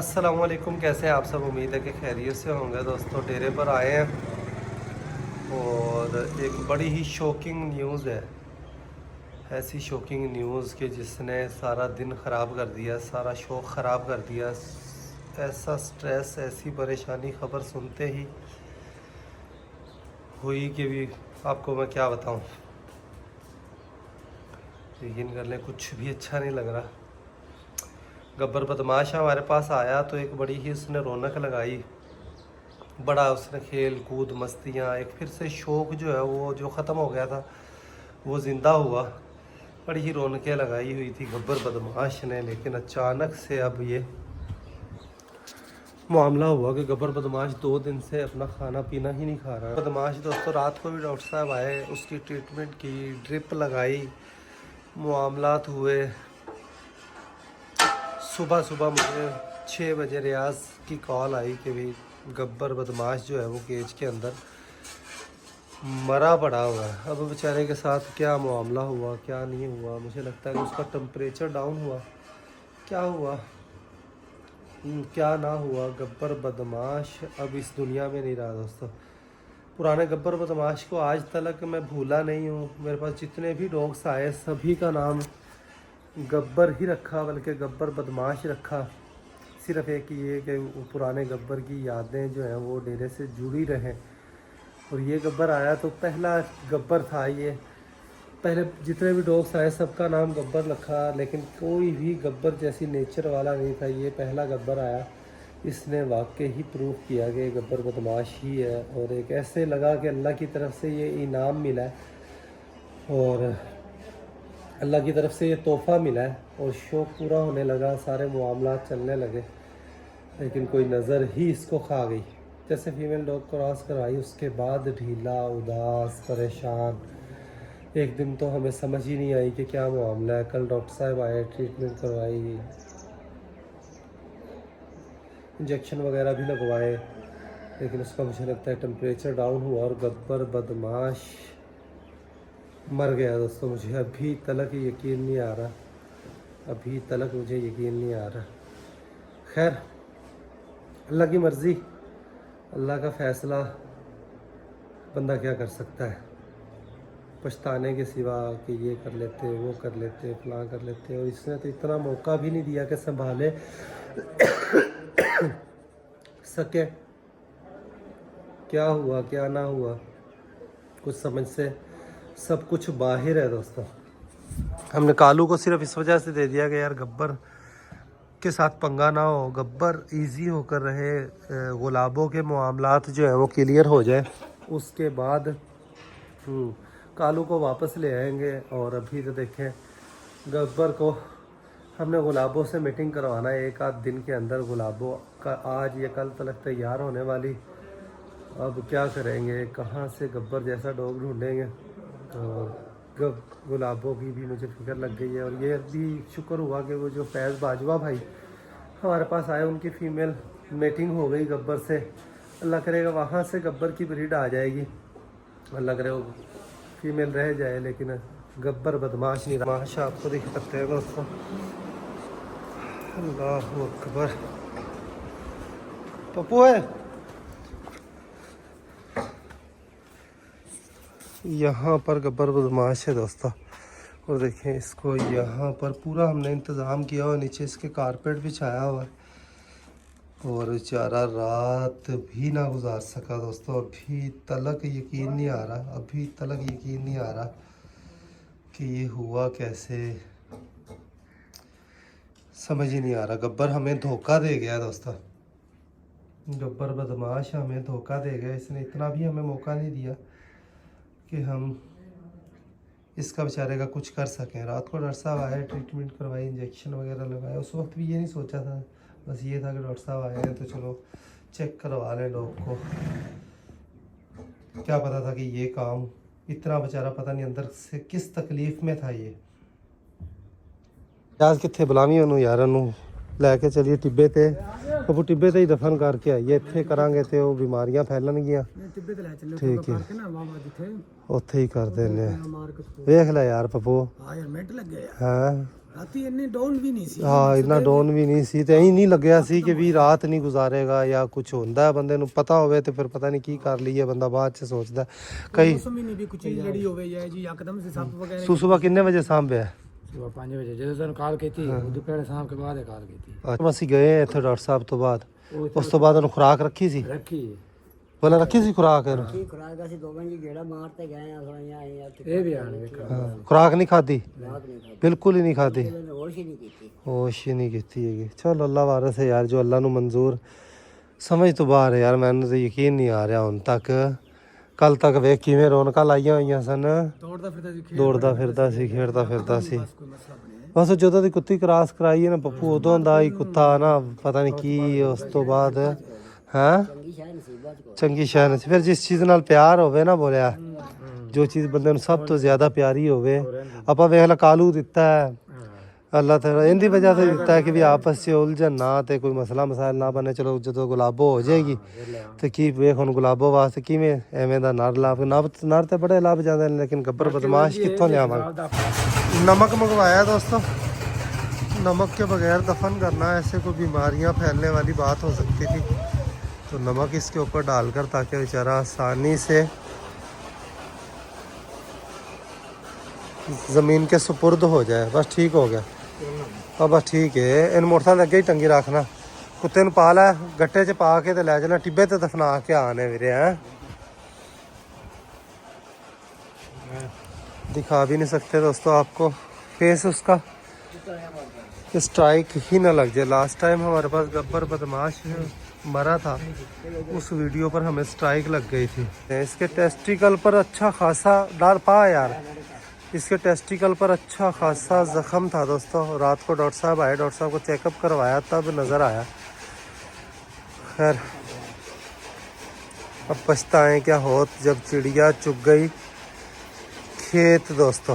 अस्सलामुअलैकुम, कैसे हैं आप सब। उम्मीद है कि खैरियत से होंगे। दोस्तों डेरे पर आए हैं और एक बड़ी ही शॉकिंग न्यूज़ है। ऐसी शॉकिंग न्यूज़ कि जिसने सारा दिन ख़राब कर दिया, सारा शौक़ ख़राब कर दिया। ऐसा स्ट्रेस, ऐसी परेशानी खबर सुनते ही हुई कि भी आपको मैं क्या बताऊं। यकीन कर लें, कुछ भी अच्छा नहीं लग रहा। गब्बर बदमाश हमारे पास आया तो एक बड़ी ही उसने रौनक लगाई, बड़ा उसने खेल कूद मस्तियाँ, एक फिर से शौक़ जो है वो जो ख़त्म हो गया था वो ज़िंदा हुआ। बड़ी ही रौनकें लगाई हुई थी गब्बर बदमाश ने। लेकिन अचानक से अब ये मामला हुआ कि गब्बर बदमाश 2 दिन से अपना खाना पीना ही नहीं खा रहा। बदमाश दोस्तों रात को भी डॉक्टर साहब आए, उसकी ट्रीटमेंट की, ड्रिप लगाई, मामलात हुए। सुबह सुबह मुझे 6 बजे रियाज की कॉल आई कि भाई गब्बर बदमाश जो है वो केज के अंदर मरा पड़ा हुआ है। अब बेचारे के साथ क्या मामला हुआ क्या नहीं हुआ, मुझे लगता है कि उसका टेम्परेचर डाउन हुआ, क्या हुआ क्या ना हुआ। गब्बर बदमाश अब इस दुनिया में नहीं रहा दोस्तों। पुराने गब्बर बदमाश को आज तक मैं भूला नहीं हूँ। मेरे पास जितने भी डॉग्स आए सभी का नाम गब्बर ही रखा, बल्कि गब्बर बदमाश रखा। सिर्फ एक ये कि पुराने गब्बर की यादें जो हैं वो डेरे से जुड़ी रहें। और ये गब्बर आया तो पहला गब्बर था ये। पहले जितने भी डॉग्स आए सबका नाम गब्बर रखा, लेकिन कोई भी गब्बर जैसी नेचर वाला नहीं था। ये पहला गब्बर आया, इसने वाकई ही प्रूव किया कि गब्बर बदमाश ही है। और एक ऐसे लगा कि अल्लाह की तरफ से ये इनाम मिला है और अल्लाह की तरफ से ये तोहफ़ा मिला है और शौक़ पूरा होने लगा, सारे मामलात चलने लगे। लेकिन कोई नज़र ही इसको खा गई। जैसे फीमेल डॉग क्रॉस करवाई उसके बाद ढीला, उदास, परेशान। एक दिन तो हमें समझ ही नहीं आई कि क्या मामला है। कल डॉक्टर साहब आए, ट्रीटमेंट करवाई, इंजेक्शन वगैरह भी लगवाए, लेकिन उसका मुझे लगता है टेम्परेचर डाउन हुआ और गब्बर बदमाश मर गया दोस्तों। मुझे अभी तक यकीन नहीं आ रहा, अभी तक मुझे यकीन नहीं आ रहा। खैर, अल्लाह की मर्ज़ी, अल्लाह का फ़ैसला, बंदा क्या कर सकता है। पछताने के सिवा कि ये कर लेते, वो कर लेते, फलां कर लेते। और इसने तो इतना मौका भी नहीं दिया कि संभाले सके। क्या हुआ क्या ना हुआ कुछ समझ से सब कुछ बाहर है दोस्तों। हमने कालू को सिर्फ इस वजह से दे दिया कि यार गब्बर के साथ पंगा ना हो, गब्बर इजी होकर रहे, गुलाबों के मामलात जो है वो क्लियर हो जाए, उसके बाद कालू को वापस ले आएंगे। और अभी तो देखें गब्बर को हमने गुलाबों से मीटिंग करवाना है, 1 आध दिन के अंदर गुलाबों का आज या कल तक तैयार होने वाली। अब क्या करेंगे, कहाँ से गब्बर जैसा डॉग ढूंढेंगे। और गुलाबों की भी मुझे फिक्र लग गई है। और ये भी शुक्र हुआ कि वो जो फैज़ बाजवा भाई हमारे पास आए, उनकी फ़ीमेल मेटिंग हो गई गब्बर से। अल्लाह करेगा वहाँ से गब्बर की ब्रीड आ जाएगी, अल्लाह करे वो फीमेल रह जाए। लेकिन गब्बर बदमाश नहीं रहा। माशा आपको देख सकते हैं दोस्तों। अल्लाह अकबर, पप्पू है यहाँ पर गब्बर बदमाश है दोस्तों। और देखें इसको यहाँ पर पूरा हमने इंतज़ाम किया हुआ, नीचे इसके कारपेट बिछाया हुआ है। और बेचारा रात भी ना गुजार सका दोस्तों। अभी तक यकीन नहीं आ रहा, अभी तक यकीन नहीं आ रहा कि ये हुआ कैसे, समझ ही नहीं आ रहा। गब्बर हमें धोखा दे गया दोस्तों, गब्बर बदमाश हमें धोखा दे गया। इसने इतना भी हमें मौका नहीं दिया कि हम इसका बेचारे का कुछ कर सकें। रात को डॉक्टर साहब आए, ट्रीटमेंट करवाई, इंजेक्शन वगैरह लगाए। उस वक्त भी ये नहीं सोचा था, बस ये था कि डॉक्टर साहब आए हैं तो चलो चेक करवा लें डॉग को। क्या पता था कि ये काम इतना, बेचारा पता नहीं अंदर से किस तकलीफ़ में था ये। आज कितने बुलावी ਉਹਨੂੰ यार, ਉਹਨੂੰ ਲੈ ਕੇ ਚਲੀਏ ਟਿੱਬੇ ਤੇ। ਉਹ ਟਿੱਬੇ ਤੇ ਹੀ ਦਫਨ ਕਰਕੇ ਆਈਏ, ਇੱਥੇ ਕਰਾਂਗੇ ਤੇ ਉਹ ਬਿਮਾਰੀਆਂ ਫੈਲਣਗੀਆਂ। ਠੀਕ ਹੈ, ਉੱਥੇ ਹੀ ਕਰ ਦਿੰਦੇ ਆ। ਵੇਖ ਲੈ ਯਾਰ ਪੱਪੂ, ਹਾਂ ਰਾਤੀ ਇੰਨੀ ਡਾਊਨ ਵੀ ਨਹੀਂ ਸੀ। ਹਾਂ ਇੰਨਾ ਡਾਊਨ ਵੀ ਨਹੀਂ ਸੀ ਤੇ ਐਂ ਨਹੀਂ ਲੱਗਿਆ ਸੀ ਕਿ ਵੀ ਰਾਤ ਨਹੀਂ ਗੁਜ਼ਾਰੇਗਾ ਜਾਂ ਕੁਝ ਹੁੰਦਾ ਬੰਦੇ ਨੂੰ ਪਤਾ ਹੋਵੇ ਤੇ ਫਿਰ ਪਤਾ ਨਹੀਂ ਕੀ ਕਰ ਲਈਏ ਬੰਦਾ ਬਾਅਦ ਚ ਸੋਚਦਾ ਕਈ ਮੌਸਮ ਹੀ ਨਹੀਂ ਵੀ ਕੁਝ ਚੀਜ਼ ਲੜੀ ਹੋਵੇ ਜਾਂ ਜੀ ਯਕਦਮ ਸੇ ਸੱਪ ਵਗੈरह ਸੁਬਹ ਕਿੰਨੇ ਵਜੇ ਸਾਂਭਿਆ ਸੁਬਹ 5 ਵਜੇ ਜਦੋਂ ਤੁਹਾਨੂੰ ਕਾਲ ਕੀਤੀ ਉਹ ਦੁਪਹਿਰ ਸ਼ਾਮ ਕੇ ਬਾਅਦ ਕਾਲ ਕੀਤੀ। ਅਸੀਂ ਗਏ ਇੱਥੇ ਡਾਕਟਰ ਸਾਹਿਬ ਤੋਂ ਬਾਅਦ ਉਸ ਤੋਂ ਬਾਅਦ ਉਹਨੂੰ ਖੁਰਾਕ ਰੱਖੀ ਸੀ ਰੱਖੀ ਪਹਿਲਾਂ ਰੱਖੀ ਸੀ ਖੁਰਾਕ ਇਹਨੂੰ ਕੀ ਖੁਰਾਕ ਦਾ ਸੀ ਦੋ ਵਜੇ ਗੇੜਾ ਮਾਰ ਤੇ ਗਏ ਆ ਥੋੜਾ ਜਿਹਾ ਆਏ ਆ ਇਹ ਵੀ ਆਣ ਵੇਖੋ ਹਾਂ, ਖੁਰਾਕ ਨਹੀਂ ਖਾਦੀ ਰਾਤ ਨਹੀਂ ਖਾਧੀ ਬਿਲਕੁਲ ਹੀ ਨਹੀਂ ਖਾਦੀ ਇਹਨੇ ਹੋਸ਼ ਹੀ ਨਹੀਂ ਕੀਤੀ। ਹੋਸ਼ ਹੀ ਨਹੀਂ ਕੀਤੀ ਹੈਗੀ ਚਲ ਅੱਲਾ ਵਾਰਸ ਹੈ ਯਾਰ ਜੋ ਅੱਲਾ ਨੂੰ ਮਨਜ਼ੂਰ ਸਮਝ ਤੋਂ ਬਾਹਰ ਹੈ ਯਾਰ ਮੈਨੂੰ ਤਾਂ ਯਕੀਨ ਨਹੀਂ ਆ ਰਿਹਾ ਹੁਣ ਤੱਕ ਕੱਲ ਤੱਕ ਵੇਖ ਕਿਵੇਂ ਰੌਣਕਾਂ ਲਾਈਆਂ ਹੋਈਆਂ ਸਨ ਦੌੜਦਾ ਫਿਰਦਾ ਸੀ ਖੇਡਦਾ ਫਿਰਦਾ ਸੀ ਕੋਈ ਮਸਲਾ ਬਣਿਆ ਬਸ ਜਦੋਂ ਦੀ ਕੁੱਤੀ ਕ੍ਰਾਸ ਕਰਾਈ ਹੈ ਨਾ ਪੱਪੂ ਉਦੋਂ ਦਾ ਹੀ ਕੁੱਤਾ ਨਾ ਪਤਾ ਨਹੀਂ ਕੀ ਉਸ ਤੋਂ ਬਾਅਦ ਹਾਂ ਚੰਗੀ ਸ਼ਾਇ ਨਸੀਬਾਂ ਚ ਚੰਗੀ ਸ਼ੈ ਨਹੀਂ ਸੀ। ਫਿਰ ਜਿਸ ਚੀਜ਼ ਨਾਲ ਪਿਆਰ ਹੋਵੇ ਨਾ ਬੋਲਿਆ ਜੋ ਚੀਜ਼ ਬੰਦੇ ਨੂੰ ਸਭ ਤੋਂ ਜ਼ਿਆਦਾ ਪਿਆਰੀ ਹੋਵੇ ਆਪਾਂ ਵੇਖ ਲਾ ਕਾਲੂ ਦਿੱਤਾ ਹੈ ਅੱਲਾਹ ਤਾਲਾ ਇਹਦੀ ਵਜ੍ਹਾ ਤੋਂ ਦਿੱਤਾ ਹੈ ਕਿ ਵੀ ਆਪਸ 'ਚ ਉਲਝਣ ਨਾ ਤੇ ਕੋਈ ਮਸਲਾ ਮਸਾਇਲ ਨਾ ਬਣੇ ਚਲੋ ਜਦੋਂ ਗੁਲਾਬੋ ਹੋ ਜਾਏਗੀ ਤੇ ਕੀ ਵੇਖ ਹੁਣ ਗੁਲਾਬੋ ਵਾਸਤੇ ਕਿਵੇਂ ਐਵੇਂ ਦਾ ਨਰ ਲਾਭ ਨਰ ਤੇ ਬੜੇ ਲੱਭ ਜਾਂਦੇ ਨੇ ਲੇਕਿਨ ਗੱਬਰ ਬਦਮਾਸ਼ ਕਿੱਥੋਂ ਲਿਆਵਾਂਗੇ नमक मंगवाया दोस्तों नमक के बगैर दफन करना ऐसे कोई बीमारियां फैलने वाली बात हो सकती थी तो नमक इसके ऊपर डालकर ताकि बेचारा आसानी से ज़मीन के सुपुर्द हो जाए बस ठीक हो गया अब बस ठीक है इन मोटरसाइकिल अगे ही टंगी रखना कुत्ते ਨੂੰ ਪਾ ਲੈ ਗੱਟੇ 'ਚ ਪਾ ਕੇ ਤੇ ਲੈ ਜਾਣਾ ਟਿੱਬੇ ਤੇ ਦਫਨਾ ਕੇ ਆਣੇ ਵੀਰੇ हैं दिखा भी नहीं सकते दोस्तों आपको फेस उसका स्ट्राइक ही ना लग जाए। लास्ट टाइम हमारे पास गब्बर बदमाश मरा था उस वीडियो पर हमें स्ट्राइक लग गई थी। इसके टेस्टिकल पर अच्छा खासा डाल पा यार इसके टेस्टिकल पर अच्छा खासा जख्म था दोस्तों। रात को डॉक्टर साहब आए डॉक्टर साहब को चेकअप करवाया तब नज़र आया। खैर अब पछताएं क्या होत जब चिड़िया चुग गई खेत दोस्तों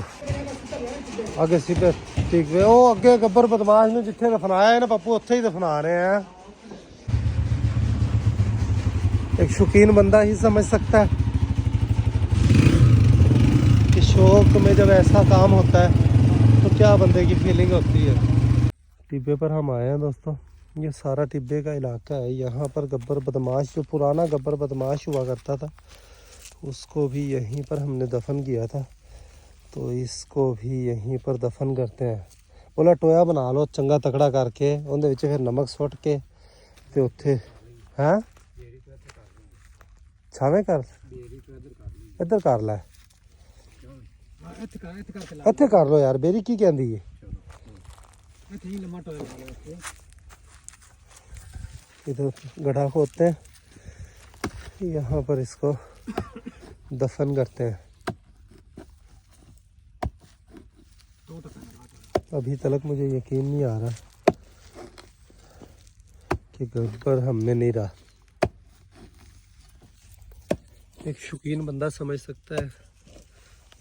ਅੱਗੇ ਸਿੱਧੇ ਠੀਕ ਵੇ ਉਹ ਅੱਗੇ ਗੱਬਰ ਬਦਮਾਸ਼ ਨੂੰ ਜਿੱਥੇ ਦਫਨਾਇਆ ਹੈ ਨਾ ਪੱਪੂ ਉੱਥੇ ਹੀ ਦਫਨਾ ਰਹੇ ਆ एक शौकीन बंदा ही समझ सकता है कि शौक में जब ऐसा काम होता है तो क्या बंदे की फीलिंग होती है। टिब्बे पर हम आए हैं दोस्तों ये सारा टिब्बे का इलाका है। यहाँ पर गब्बर बदमाश जो पुराना गब्बर बदमाश हुआ करता था उसको भी यहीं पर हमने दफन किया था तो इसको भी यहीं पर दफन करते हैं। बोला टोया बना लो चंगा तकड़ा करके उनके विच फिर नमक सुट के ते उत्थे हैं छावे कर इधर कर लै ਇੱਥੇ ਕਰ ਲੋ यार बेरी की कहंदी है इधर गड्ढा खोदते हैं यहाँ पर इसको दफन करते हैं। अभी तक मुझे यकीन नहीं आ रहा कि गब्बर हम में नहीं रहा। एक शौकीन बंदा समझ सकता है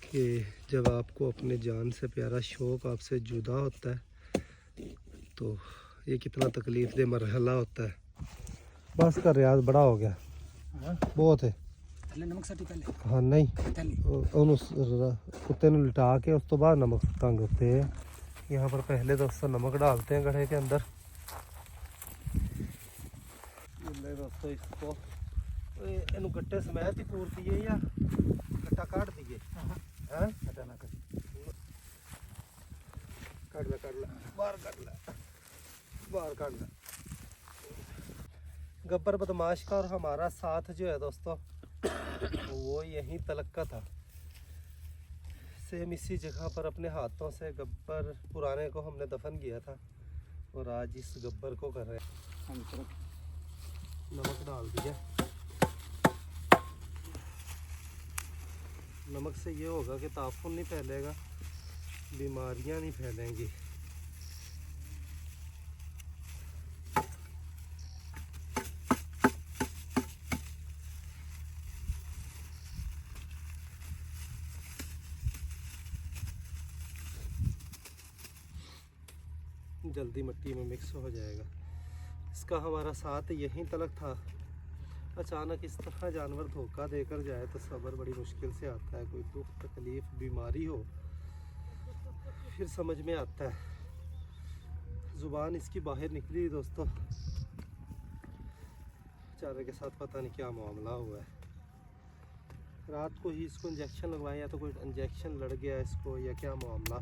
कि जब आपको अपने जान से प्यारा शौक आपसे जुदा होता है तो ये कितना तकलीफ दे मरहला होता है। बस का रियाज बड़ा हो गया बहुत है ਨਮਕ ਸੱਟੀ ਪਹਿਲੇ हाँ नहीं ਉਹਨੂੰ कुत्ते ਨੂੰ लिटा के उस तो बाद नमक तंग होते हैं। यहाँ पर पहले दोस्तों नमक डालते हैं गड्ढे के अंदर। दोस्तों इसको ਇਹਨੂੰ ਗੱਟੇ ਸਮੇਤ ਹੀ ਪੂਰ ਦਈਏ ਜਾਂ ਗੱਟਾ ਕੱਢ ਦਈਏ ਹੈ ਗੱਟਾ ਨਾ ਕੱਢ ਲੈ ਬਾਹਰ ਕੱਢ ਲੈ। गब्बर बदमाश का और हमारा साथ जो है दोस्तों वो यहीं तलक का था। सेम इसी जगह पर अपने हाथों से गब्बर पुराने को हमने दफन किया था और आज इस गब्बर को कर रहे हैं। नमक डाल दिया। नमक से ये होगा कि ताफुन नहीं फैलेगा बीमारियां नहीं फैलेंगी। जल्दी मिट्टी में मिक्स हो जाएगा। इसका हमारा साथ यहीं तलक था। अचानक इस तरह जानवर धोखा देकर जाए तो सब्र बड़ी मुश्किल से आता है। कोई दुख तकलीफ बीमारी हो फिर समझ में आता है। जुबान इसकी बाहर निकली दोस्तों। बेचारे के साथ पता नहीं क्या मामला हुआ है। रात को ही इसको इंजेक्शन लगवाया, या तो कोई इंजेक्शन लड़ गया इसको, या क्या मामला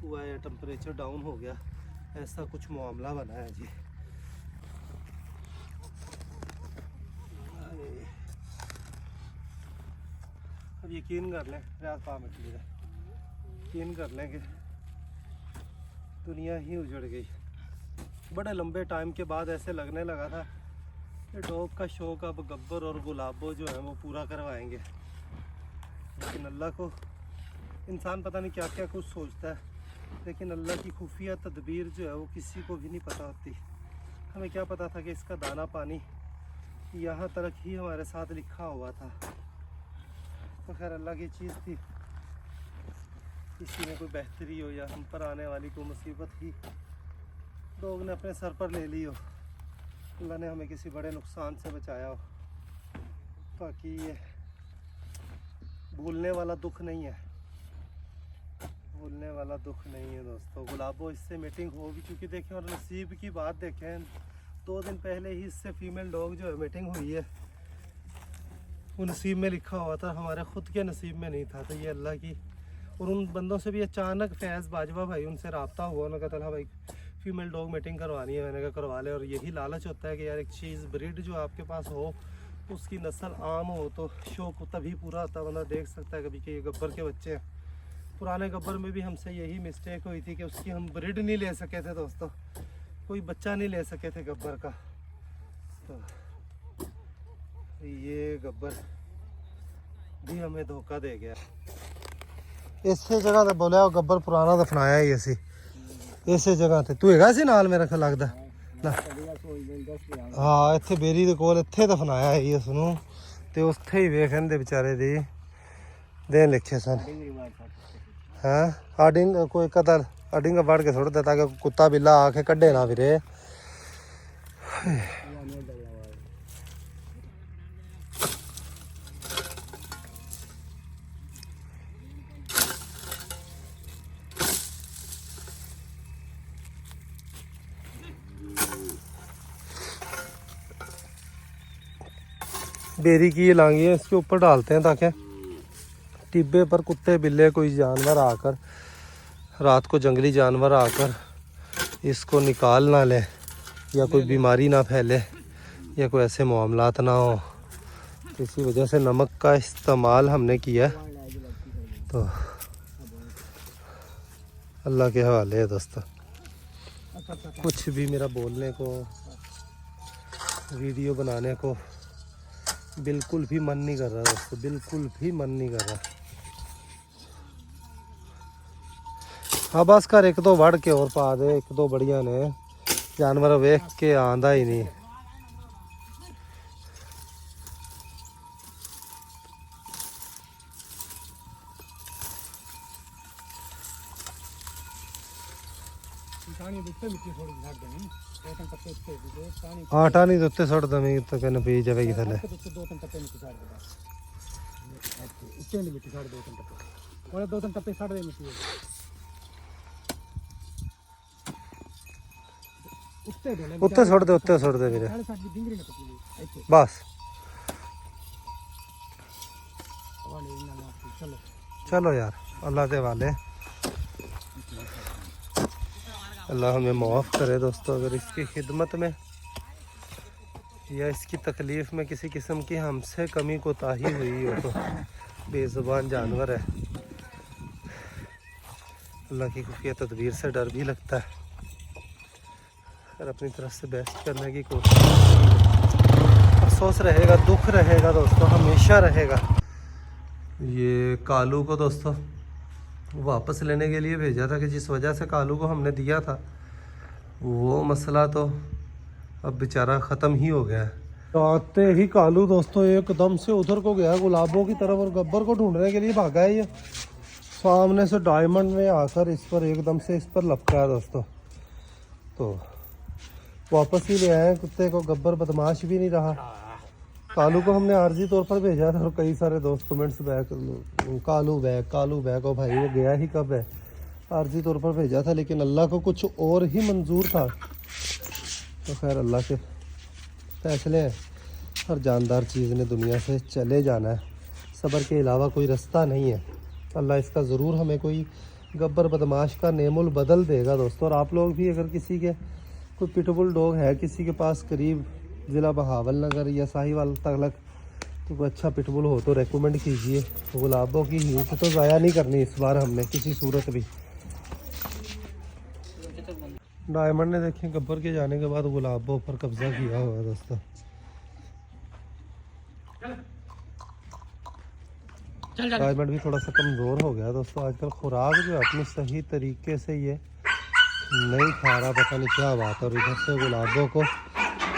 हुआ है, या टेम्परेचर डाउन हो गया, ऐसा कुछ मामला बना है जी। अब यकीन कर लें, रात पा में यकीन कर लें कि दुनिया ही उजड़ गई। बड़े लंबे टाइम के बाद ऐसे लगने लगा था कि डॉग का शौक अब गब्बर और गुलाबो जो है वो पूरा करवाएंगे। लेकिन अल्लाह को, इंसान पता नहीं क्या क्या कुछ सोचता है, लेकिन अल्लाह की खुफिया तदबीर जो है वो किसी को भी नहीं पता होती। हमें क्या पता था कि इसका दाना पानी यहाँ तक ही हमारे साथ लिखा हुआ था। तो खैर अल्लाह की चीज़ थी, किसी में कोई बेहतरी हो या हम पर आने वाली कोई मुसीबत ही डॉग ने अपने सर पर ले ली हो, अल्लाह ने हमें किसी बड़े नुकसान से बचाया हो। बाकी ये भूलने वाला दुख नहीं है, भूलने वाला दुख नहीं है दोस्तों। गुलाबो इससे मीटिंग होगी, क्योंकि देखें और नसीब की बात देखें, 2 दिन पहले ही इससे फीमेल डॉग जो है मीटिंग हुई है, वो नसीब में लिखा हुआ था, हमारे ख़ुद के नसीब में नहीं था। तो ये अल्लाह की, और उन बंदों से भी अचानक फैज़ बाजवा भाई उनसे रब्ता हुआ, उन्होंने कहा भाई फीमेल डॉग मीटिंग करवानी है। मैंने कहा करवा ले। और यही लालच होता है कि यार एक चीज़ ब्रीड जो आपके पास हो, उसकी नस्ल आम हो, तो शौक तभी पूरा होता है। बंदा देख सकता है कभी कि ये गब्बर के बच्चे हैं। पुराने गब्बर में भी हमसे यही मिस्टेक हुई थी कि उसकी हम ब्रीड नहीं ले सके थे दोस्तों, कोई बच्चा नहीं ले सके थे गब्बर का। तो ये गब्बर भी हमें धोखा दे गया। इसे जगह ते बोलिया गब्बर पुराना दफनाया ही असी इसे जगह ते। तू हैगा सी नाल मेरा ख्याल लगदा ना? हाँ, इत्थे बेरी दे कोल इत्थे दफनाया ही उसनू, ते उत्थे ही वेख दे बेचारे दी देन लिखे सन। हाँ, आडिंग कोई कदर आडिंग बढ़ के सुट दे ताकि कुत्ता बिल्ला आके कड्डे ना फिरे। बेरी की लांगी है, इसके ऊपर डालते हैं ताकि टिब्बे पर कुत्ते बिल्ले कोई जानवर आकर, रात को जंगली जानवर आकर इसको निकाल ना ले, या कोई बीमारी ना फैले, या कोई ऐसे मामलात ना हो। तो इसी वजह से नमक का इस्तेमाल हमने किया। तो अल्लाह के हवाले है दोस्तों। कुछ भी मेरा बोलने को, वीडियो बनाने को बिल्कुल भी मन नहीं कर रहा दोस्तों, बिल्कुल भी मन नहीं कर रहा। हाँ बस कर 1-2 वड़ के और पा दे, 1-2 बढ़िया ने जानवर वेख के आंदा ही नहीं। आटा नहीं उत्ते सुट दमी तो कहने पी जाएगी थले। उत्ते सुट दे मेरे बस। चलो यार, अल्लाह के वाले, अल्लाह हमें माफ़ करे दोस्तों अगर इसकी खिदमत में या इसकी तकलीफ़ में किसी किस्म की हमसे कमी कोताही हुई हो। तो बेज़ुबान जानवर है, अल्लाह की खुफिया तदबीर से डर भी लगता है, और अपनी तरफ से बेस्ट करने की कोशिश। अफसोस रहेगा, दुख रहेगा दोस्तों, हमेशा रहेगा। ये कालू को दोस्तों वापस लेने के लिए भेजा था कि जिस वजह से कालू को हमने दिया था वो मसला तो अब बेचारा ख़त्म ही हो गया है। तो आते ही कालू दोस्तों एकदम से उधर को गया गुलाबों की तरफ, और गब्बर को ढूंढने के लिए भागा है। ये सामने से डायमंड में आकर इस पर एकदम से इस पर लपका है दोस्तों। तो वापस ही ले आए कुत्ते को, गब्बर बदमाश भी नहीं रहा। कालू को हमने आर्जी तौर पर भेजा था, और कई सारे दोस्त कमेंट्स बैक कालू बैक ओ भाई वो गया ही कब है। आर्जी तौर पर भेजा था, लेकिन अल्लाह को कुछ और ही मंजूर था। तो खैर अल्लाह के फैसले हैं, हर जानदार चीज़ ने दुनिया से चले जाना है, सब्र के अलावा कोई रास्ता नहीं है। अल्लाह इसका ज़रूर हमें कोई गब्बर बदमाश का नेमुल बदल देगा दोस्तों। और आप लोग भी अगर किसी के कोई पिटबुल डॉग है किसी के पास करीब ज़िला बहावल नगर या साहिवाल तक, तो कोई अच्छा पिटबुल हो तो रेकमेंड कीजिए। गुलाबों की हीट तो ज़ाया नहीं करनी इस बार हमने किसी सूरत भी। डायमंड ने देखें गब्बर के जाने के बाद गुलाबों पर कब्जा किया हुआ है दोस्तों। डायमंड भी थोड़ा सा कमज़ोर हो गया दोस्तों। आजकल खुराक जो है अपनी सही तरीके से ये नहीं खा रहा, पता नहीं क्या बात है। और इधर से गुलाबों को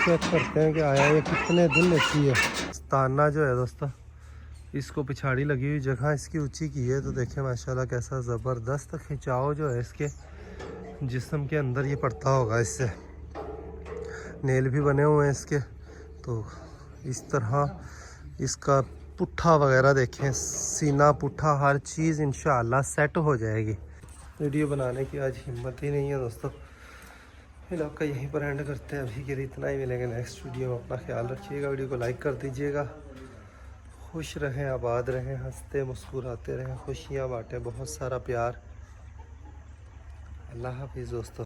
चेक करते हैं कि आया ये कितने दिन लेती है। ताना जो है दोस्तों, इसको पिछाड़ी लगी हुई जगह इसकी ऊंची की है, तो देखें माशाल्लाह कैसा ज़बरदस्त खिंचाव जो है इसके जिस्म के अंदर ये पड़ता होगा। इससे नेल भी बने हुए हैं इसके, तो इस तरह इसका पुट्ठा वगैरह देखें, सीना पुट्ठा हर चीज़ इंशाअल्लाह सेट हो जाएगी। वीडियो बनाने की आज हिम्मत ही नहीं है दोस्तों। फिलहाल का यहीं पर एंड करते हैं अभी के लिए इतना ही। मिलेंगे नेक्स्ट वीडियो में। अपना ख्याल रखिएगा, वीडियो को लाइक कर दीजिएगा। खुश रहें, आबाद रहें, हंसते मुस्कुराते रहें, खुशियाँ बांटें, बहुत सारा प्यार। अल्लाह हाफिज़ दोस्तों।